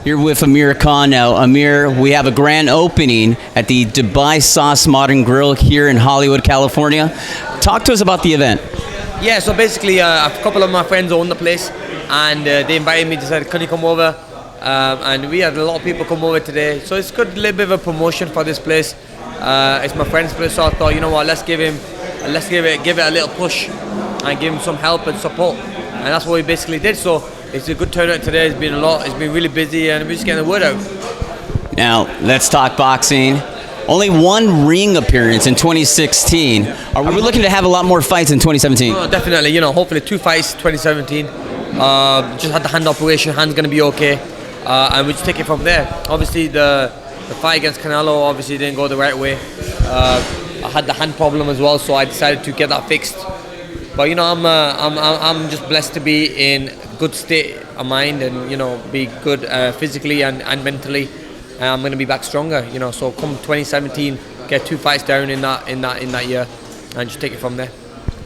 You're with Amir Khan now. Amir, we have a grand opening at the Dubai Sauce Modern Grill here in Hollywood, California. Talk to us about the event. Yeah, so basically a couple of my friends own the place, and they invited me to say, can you come over? And we had a lot of people come over today, so it's good, a little bit of a promotion for this place. It's my friend's place, so I thought, you know what, let's give it a little push and give him some help and support, and that's what we basically did. So it's a good turnout today. It's been really busy, and we're just getting the word out. Now let's talk boxing. Only one ring appearance in 2016. Are we looking to have a lot more fights in 2017? Oh, definitely, hopefully 2 fights 2017. Just had the hand operation, hand's going to be okay, and we just take it from there. Obviously the fight against Canelo obviously didn't go the right way. I had the hand problem as well, so I decided to get that fixed. But I'm just blessed to be in good state of mind, and be good physically and mentally. I'm going to be back stronger. So come 2017, get 2 fights down in that year, and just take it from there.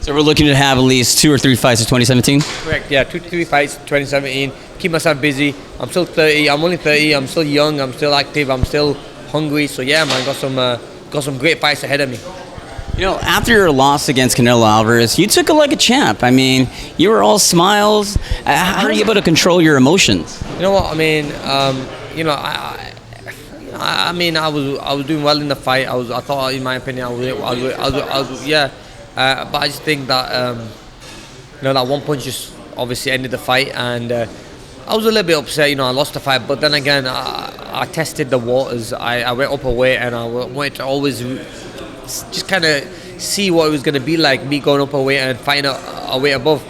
So we're looking to have at least 2 or 3 fights in 2017? Correct, yeah, 2 to 3 fights 2017. Keep myself busy. I'm still 30, I'm only 30, I'm still young, I'm still active, I'm still hungry. So yeah, man, got some great fights ahead of me. After your loss against Canelo Alvarez, you took it like a champ. I mean, you were all smiles. How are you able to control your emotions? You know what, I mean, I was doing well in the fight. I thought, in my opinion, but I just think that that one punch just obviously ended the fight, and I was a little bit upset. I lost the fight, but then again, I tested the waters. I went up a weight, and I wanted to always just kind of see what it was going to be like, me going up a weight and fighting a weight above.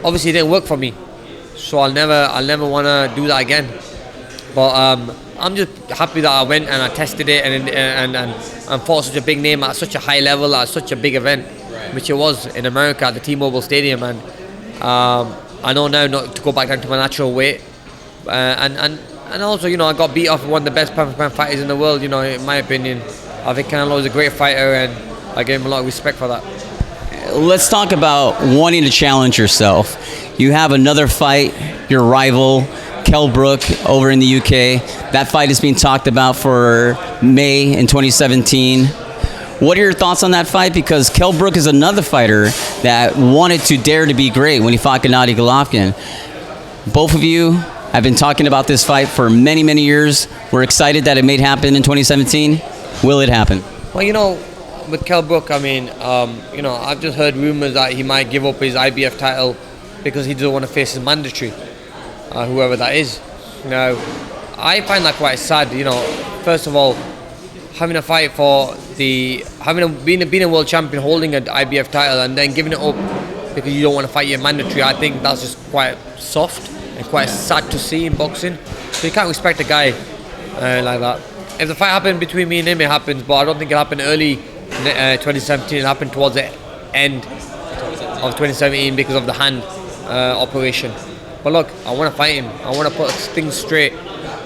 Obviously, it didn't work for me, so I'll never want to do that again. But I'm just happy that I went and I tested it and fought such a big name at such a high level at such a big event, which it was in America at the T-Mobile Stadium. And I know now not to go back down to my natural weight. And also, I got beat off one of the best pound-for-pound fighters in the world. In my opinion, I think Canelo is a great fighter, and I gave him a lot of respect for that. Let's talk about wanting to challenge yourself. You have another fight, your rival, Kell Brook, over in the UK. That fight is being talked about for May in 2017. What are your thoughts on that fight? Because Kell Brook is another fighter that wanted to dare to be great when he fought Gennady Golovkin. Both of you have been talking about this fight for many, many years. We're excited that it may happen in 2017. Will it happen? Well, with Kell Brook, I mean, I've just heard rumors that he might give up his IBF title because he doesn't want to face his mandatory, whoever that is. Now, I find that quite sad. First of all, having a fight for being a world champion, holding an IBF title, and then giving it up because you don't want to fight your mandatory. I think that's just quite soft and quite sad to see in boxing. So you can't respect a guy like that. If the fight happened between me and him, it happens, but I don't think it'll happen early 2017. It'll happen towards the end of 2017 because of the hand operation. But look, I want to fight him. I want to put things straight.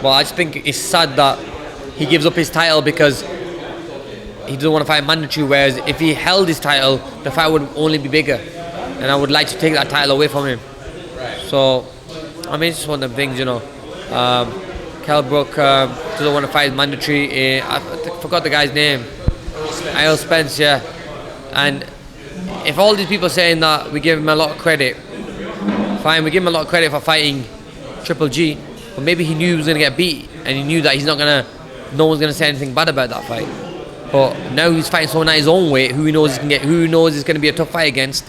But I just think it's sad that he gives up his title because he doesn't want to fight mandatory, whereas if he held his title, the fight would only be bigger. And I would like to take that title away from him. So, I mean, it's just one of them things, Kell Brook doesn't want to fight mandatory. I forgot the guy's name. Errol Spence, yeah. And if all these people are saying that we give him a lot of credit, fine, we give him a lot of credit for fighting Triple G, but maybe he knew he was going to get beat, and he knew that no one's going to say anything bad about that fight. But now he's fighting someone at his own weight, who he knows is going to be a tough fight against.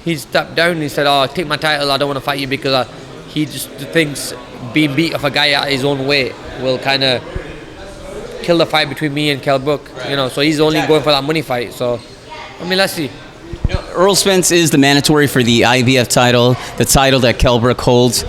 He stepped down and he said, take my title, I don't want to fight you, because he just thinks being beat off a guy at his own weight will kind of kill the fight between me and Kell Brook. So he's only going for that money fight. So, I mean, let's see. Errol Spence is the mandatory for the IBF title, the title that Kell Brook holds.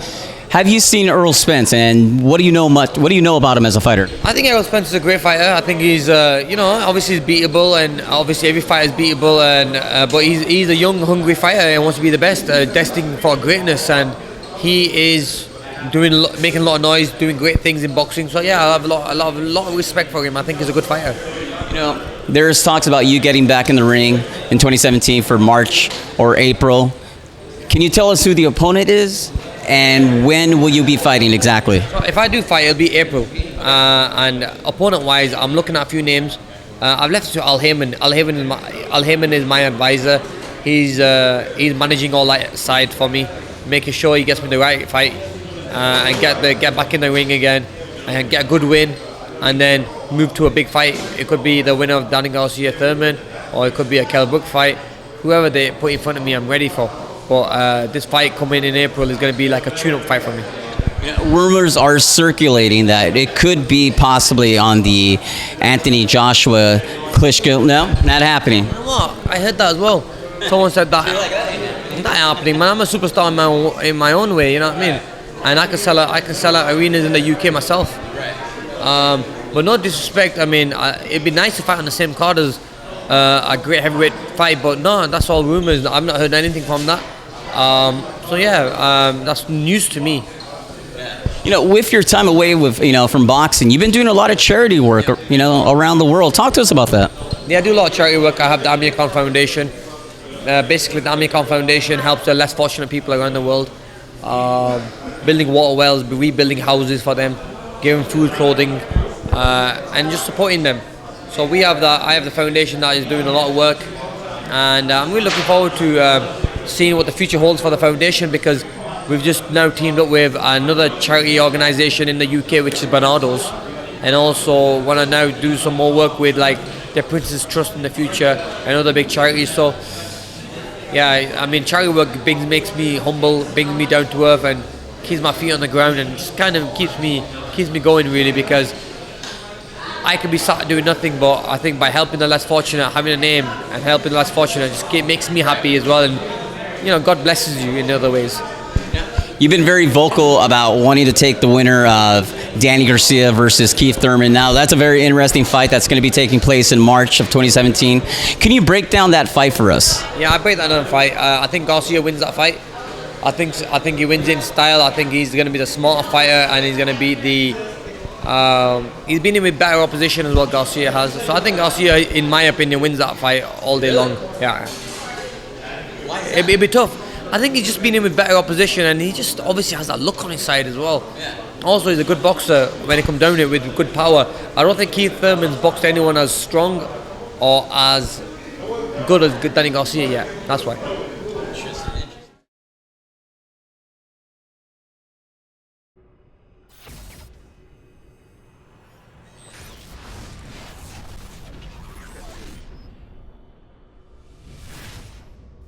Have you seen Errol Spence, and what do you know about him as a fighter? I think Errol Spence is a great fighter. I think he's, obviously he's beatable, and obviously every fighter is beatable, and but he's a young, hungry fighter and wants to be the best, destined for greatness, and he is making a lot of noise, doing great things in boxing. So yeah, I have a lot of respect for him. I think he's a good fighter. There's talks about you getting back in the ring in 2017 for March or April. Can you tell us who the opponent is? And when will you be fighting exactly? So if I do fight, it'll be April. And opponent-wise, I'm looking at a few names. I've left it to Al Heyman. Al Heyman is my advisor. He's managing all that side for me, making sure he gets me the right fight and get back in the ring again and get a good win, and then move to a big fight. It could be the winner of Danny Garcia Thurman, or it could be a Kell Brook fight. Whoever they put in front of me, I'm ready for. But this fight coming in April is going to be like a tune-up fight for me. Rumors are circulating that it could be possibly on the Anthony Joshua Klitschko. No, not happening. You know what? I heard that as well. Someone said that. Not happening, man. I'm a superstar in my own way. You know what I mean? And I can sell out arenas in the UK myself. But no disrespect. I mean, it'd be nice to fight on the same card as a great heavyweight fight. But no, that's all rumors. I've not heard anything from that. So yeah, that's news to me. With your time away from boxing, you've been doing a lot of charity work, around the world. Talk to us about that. Yeah, I do a lot of charity work. I have the Amir Foundation. Basically, the Amir Foundation helps the less fortunate people around the world, building water wells, rebuilding houses for them, giving food, clothing, and just supporting them. So I have the foundation that is doing a lot of work, and I'm really looking forward to seeing what the future holds for the foundation, because we've just now teamed up with another charity organisation in the UK, which is Bernardo's, and also want to now do some more work with like the Prince's Trust in the future and other big charities. So yeah, I mean, charity work makes me humble, brings me down to earth, and keeps my feet on the ground, and just kind of keeps me going, really, because I could be sat doing nothing, but I think by helping the less fortunate, having a name and helping the less fortunate, makes me happy as well, and God blesses you in other ways. You've been very vocal about wanting to take the winner of Danny Garcia versus Keith Thurman. Now, that's a very interesting fight that's going to be taking place in March of 2017. Can you break down that fight for us? Yeah, I break that down fight. I think Garcia wins that fight. I think he wins in style. I think he's going to be the smarter fighter, and he's going to beat the... he's been in with better opposition as what Garcia has. So I think Garcia, in my opinion, wins that fight all day long. Yeah. It'd be tough. I think he's just been in with better opposition, and he just obviously has that look on his side as well. Yeah. Also, he's a good boxer when it comes down to it, with good power. I don't think Keith Thurman's boxed anyone as strong or as good as Danny Garcia yet. That's why.